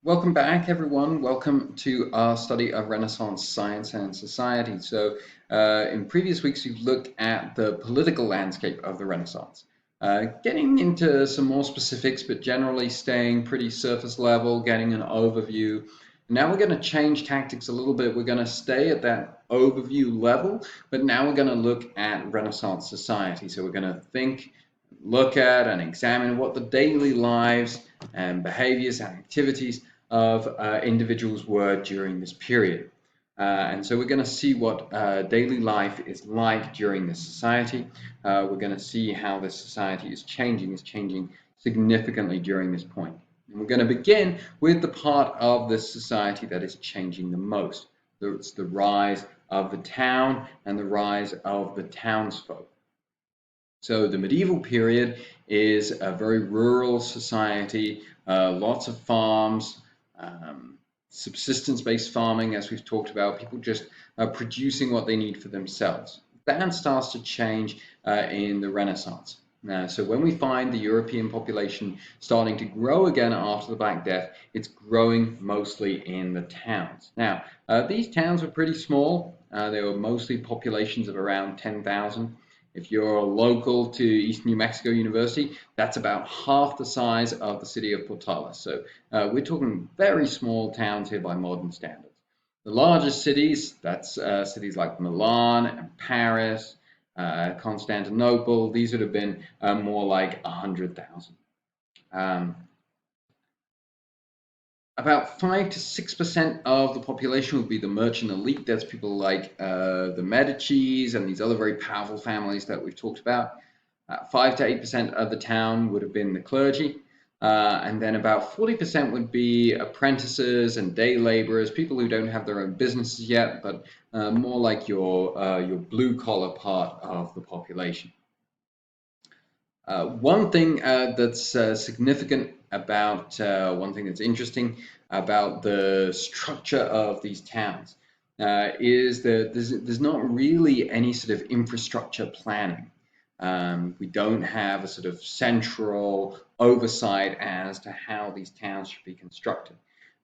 Welcome back, everyone. Welcome to our study of Renaissance science and society. In previous weeks, we've looked at the political landscape of the Renaissance, getting into some more specifics, but generally staying pretty surface level, getting an overview. Now we're going to change tactics a little bit. We're going to stay at that overview level, but now we're going to look at Renaissance society. So we're going to look at, and examine what the daily lives and behaviors and activities of individuals were during this period. And so we're going to see what daily life is like during this society. We're going to see how this society is changing significantly during this point. And we're going to begin with the part of this society that is changing the most. It's the rise of the town and the rise of the townsfolk. So the medieval period is a very rural society, lots of farms, subsistence-based farming, as we've talked about, people just producing what they need for themselves. That starts to change in the Renaissance. So when we find the European population starting to grow again after the Black Death, it's growing mostly in the towns. Now, these towns were pretty small. They were mostly populations of around 10,000. If you're local to East New Mexico University, that's about half the size of the city of Portales. So we're talking very small towns here by modern standards. The largest cities, that's cities like Milan and Paris, Constantinople, these would have been more like 100,000. About 5 to 6% of the population would be the merchant elite. That's people like the Medicis and these other very powerful families that we've talked about. 5 to 8% of the town would have been the clergy. And then about 40% would be apprentices and day laborers, people who don't have their own businesses yet, but more like your blue collar part of the population. One thing that's significant about, one thing that's interesting about the structure of these towns is that there's not really any sort of infrastructure planning. We don't have a sort of central oversight as to how these towns should be constructed.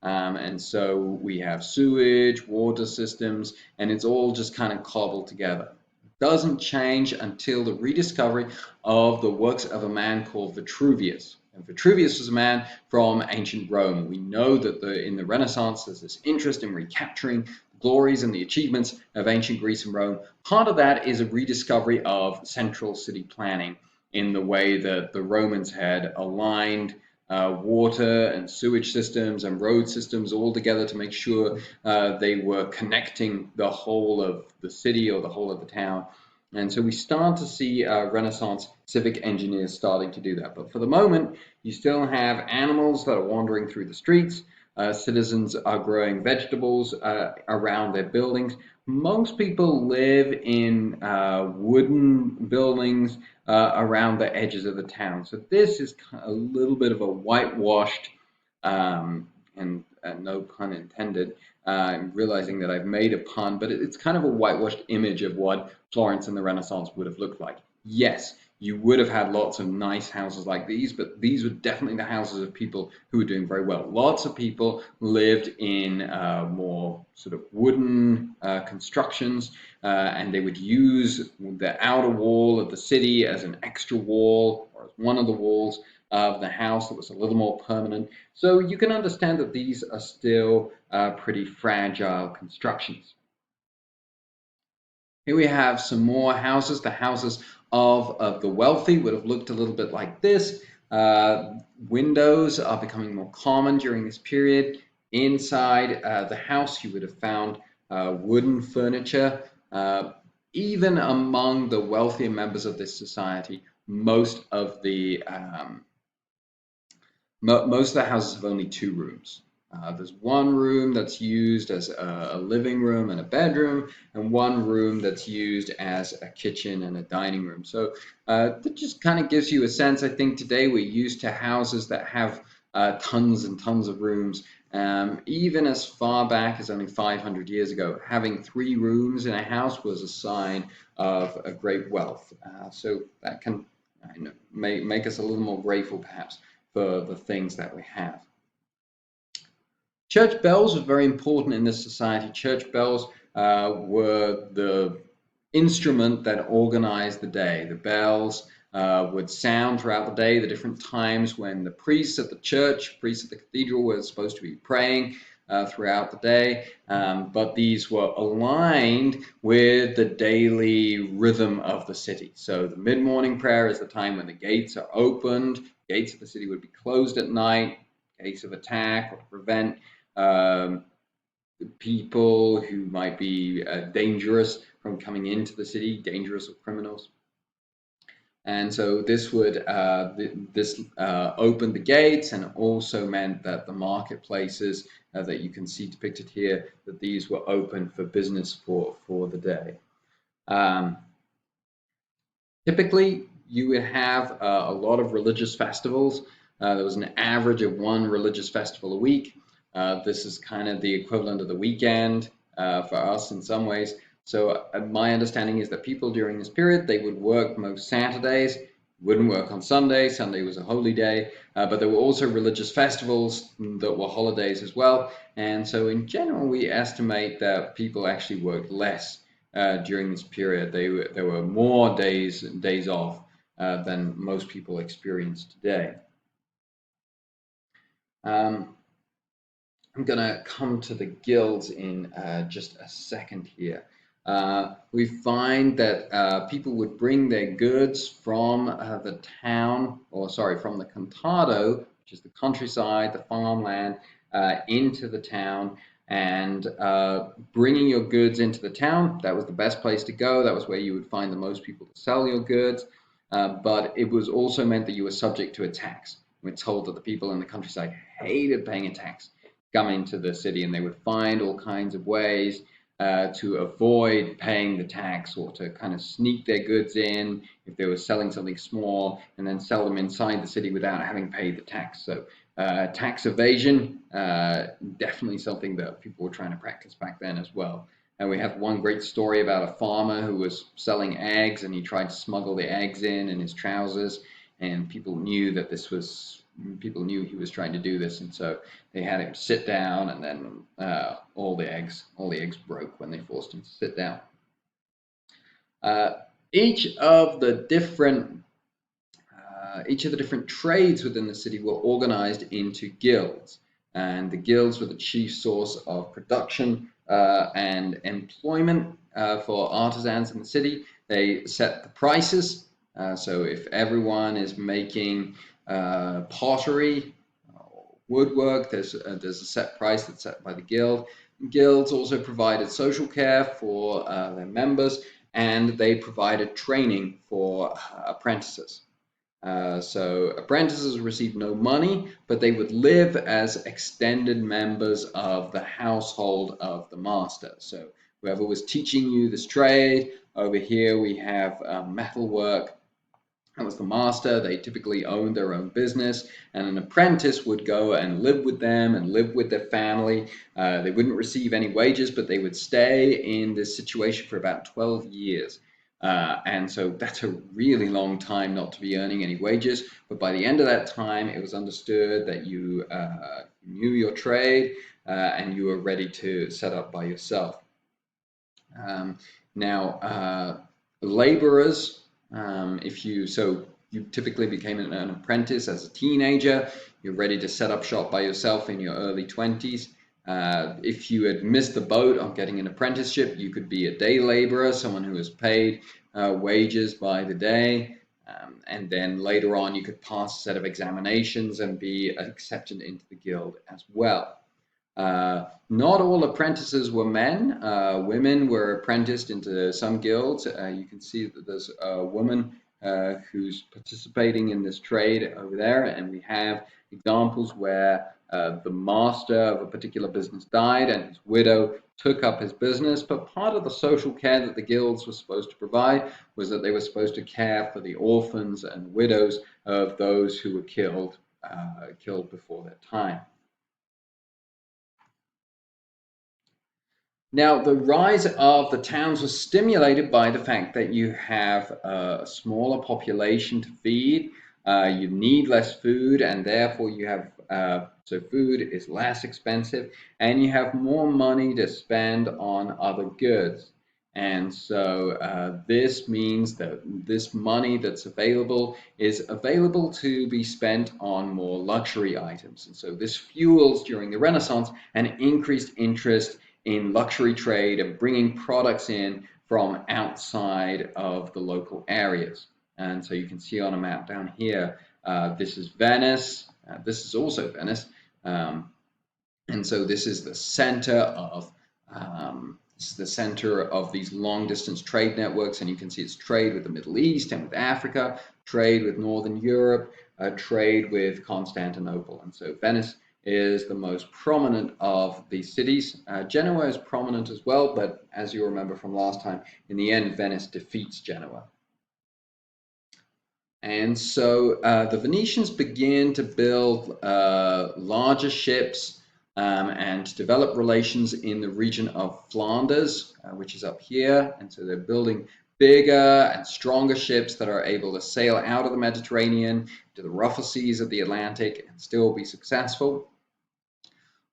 And so we have sewage, water systems, and it's all just kind of cobbled together. Doesn't change until the rediscovery of the works of a man called Vitruvius. And Vitruvius was a man from ancient Rome. We know that in the Renaissance there's this interest in recapturing the glories and the achievements of ancient Greece and Rome. Part of that is a rediscovery of central city planning in the way that the Romans had aligned water and sewage systems and road systems all together to make sure they were connecting the whole of the city or the whole of the town. And so we start to see Renaissance civic engineers starting to do that. But for the moment, you still have animals that are wandering through the streets. Citizens are growing vegetables around their buildings. Most people live in wooden buildings around the edges of the town. So this is a little bit of a whitewashed, and no pun intended, I'm realizing that I've made a pun, but it's kind of a whitewashed image of what Florence in the Renaissance would have looked like. Yes, you would have had lots of nice houses like these, but these were definitely the houses of people who were doing very well. Lots of people lived in more sort of wooden constructions, and they would use the outer wall of the city as an extra wall or as one of the walls of the house that was a little more permanent. So you can understand that these are still pretty fragile constructions. Here we have some more houses. The houses of the wealthy would have looked a little bit like this. Windows are becoming more common during this period. Inside the house, you would have found wooden furniture. Even among the wealthier members of this society, most of the houses have only 2 rooms. There's one room that's used as a living room and a bedroom, and one room that's used as a kitchen and a dining room. So that just kind of gives you a sense. I think today we're used to houses that have tons and tons of rooms. Even as far back as only 500 years ago, having 3 rooms in a house was a sign of a great wealth. So that can make us a little more grateful, perhaps, for the things that we have. Church bells were very important in this society. Church bells were the instrument that organized the day. The bells would sound throughout the day, the different times when the priests at the church, priests at the cathedral were supposed to be praying throughout the day, but these were aligned with the daily rhythm of the city. So the mid-morning prayer is the time when the gates are opened. Gates of the city would be closed at night, in case of attack or to prevent um, people who might be dangerous from coming into the city, dangerous or criminals. And so this would opened the gates, and also meant that the marketplaces that you can see depicted here, that these were open for business for the day. Typically, you would have a lot of religious festivals. There was an average of one religious festival a week. This is kind of the equivalent of the weekend for us in some ways. So my understanding is that people during this period, they would work most Saturdays, wouldn't work on Sunday. Sunday was a holy day, but there were also religious festivals that were holidays as well. And so in general, we estimate that people actually worked less during this period. There were more days off than most people experience today. I'm going to come to the guilds in just a second here. We find that people would bring their goods from the town, or sorry, from the contado, which is the countryside, the farmland, into the town. And bringing your goods into the town, that was the best place to go. That was where you would find the most people to sell your goods. But it was also meant that you were subject to a tax. We're told that the people in the countryside hated paying a tax coming to the city, and they would find all kinds of ways to avoid paying the tax, or to kind of sneak their goods in if they were selling something small, and then sell them inside the city without having paid the tax. So tax evasion, definitely something that people were trying to practice back then as well. And we have one great story about a farmer who was selling eggs, and he tried to smuggle the eggs in his trousers, and people knew he was trying to do this, and so they had him sit down, and then all the eggs broke when they forced him to sit down. Each of the different trades within the city were organized into guilds, and the guilds were the chief source of production and employment for artisans in the city. They set the prices. So if everyone is making pottery, woodwork, there's a set price that's set by the guild. Guilds also provided social care for their members, and they provided training for apprentices. So apprentices received no money, but they would live as extended members of the household of the master. So whoever was teaching you this trade, over here we have metalwork. That was the master. They typically owned their own business, and an apprentice would go and live with them and live with their family. They wouldn't receive any wages, but they would stay in this situation for about 12 years. And so that's a really long time not to be earning any wages. But by the end of that time, it was understood that you knew your trade and you were ready to set up by yourself. Now, laborers, you typically became an apprentice as a teenager. You're ready to set up shop by yourself in your early 20s. If you had missed the boat on getting an apprenticeship, you could be a day laborer, someone who was paid wages by the day. And then later on, you could pass a set of examinations and be accepted into the guild as well. Not all apprentices were men. Women were apprenticed into some guilds. You can see that there's a woman who's participating in this trade over there, and we have examples where the master of a particular business died and his widow took up his business. But part of the social care that the guilds were supposed to provide was that they were supposed to care for the orphans and widows of those who were killed before their time. Now, the rise of the towns was stimulated by the fact that you have a smaller population to feed, you need less food, and therefore you have so food is less expensive, and you have more money to spend on other goods. And so this means that this money that's available is available to be spent on more luxury items. And so this fuels, during the Renaissance, an increased interest in luxury trade and bringing products in from outside of the local areas. And so you can see on a map down here, this is Venice. This is also Venice. And so this is the center of these long distance trade networks, and you can see it's trade with the Middle East and with Africa, trade with Northern Europe, trade with Constantinople. And so Venice is the most prominent of these cities. Genoa is prominent as well, but as you remember from last time, in the end, Venice defeats Genoa. And so the Venetians begin to build larger ships and to develop relations in the region of Flanders, which is up here. And so they're building bigger and stronger ships that are able to sail out of the Mediterranean to the rougher seas of the Atlantic and still be successful.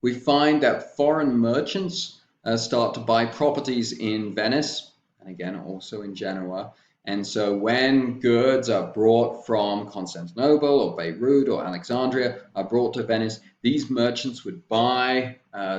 We find that foreign merchants start to buy properties in Venice, and again also in Genoa. And so when goods are brought from Constantinople or Beirut or Alexandria are brought to Venice, these merchants would buy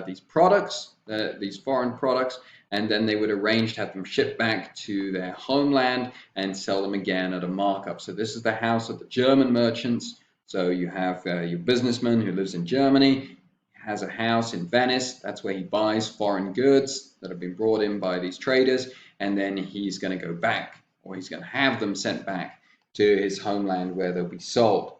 these products, these foreign products, and then they would arrange to have them shipped back to their homeland and sell them again at a markup. So this is the house of the German merchants. So you have your businessman who lives in Germany, has a house in Venice. That's where he buys foreign goods that have been brought in by these traders, and then he's going to go back, or he's going to have them sent back to his homeland where they'll be sold.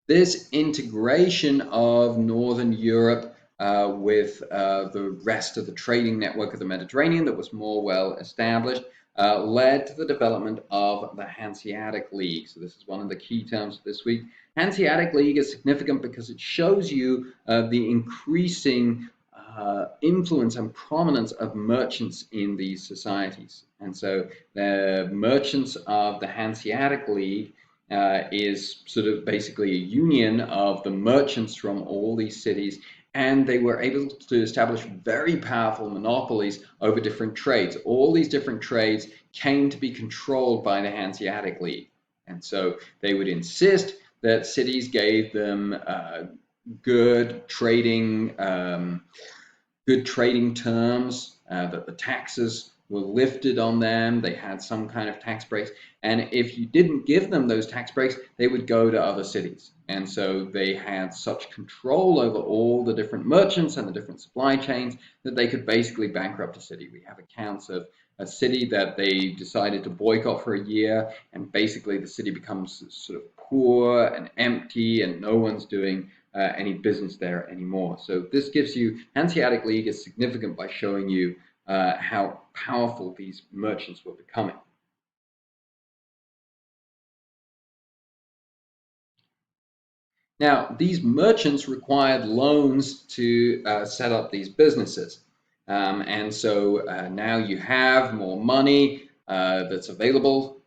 This integration of Northern Europe with the rest of the trading network of the Mediterranean that was more well established led to the development of the Hanseatic League. So this is one of the key terms this week. Hanseatic League is significant because it shows you the increasing influence and prominence of merchants in these societies. And so the merchants of the Hanseatic League is sort of basically a union of the merchants from all these cities, and they were able to establish very powerful monopolies over different trades. All these different trades came to be controlled by the Hanseatic League, and so they would insist that cities gave them good trading terms, that the taxes were lifted on them. They had some kind of tax breaks. And if you didn't give them those tax breaks, they would go to other cities. And so they had such control over all the different merchants and the different supply chains that they could basically bankrupt a city. We have accounts of a city that they decided to boycott for a year, and basically the city becomes sort of poor and empty, and no one's doing any business there anymore. So this gives you, Hanseatic League is significant by showing you how powerful these merchants were becoming. Now, these merchants required loans to set up these businesses. And so now you have more money that's available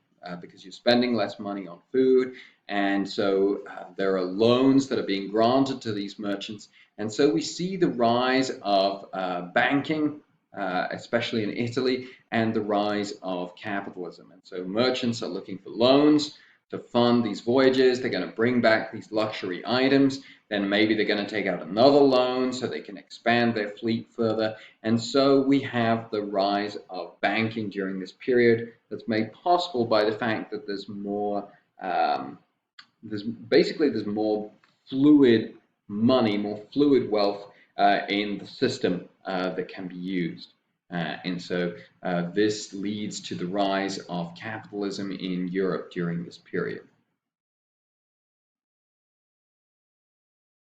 because you're spending less money on food. And so there are loans that are being granted to these merchants. And so we see the rise of banking, especially in Italy, and the rise of capitalism. And so merchants are looking for loans to fund these voyages. They're going to bring back these luxury items. Then maybe they're going to take out another loan so they can expand their fleet further. And so we have the rise of banking during this period that's made possible by the fact that there's more, there's more fluid money, more fluid wealth in the system that can be used. And so this leads to the rise of capitalism in Europe during this period.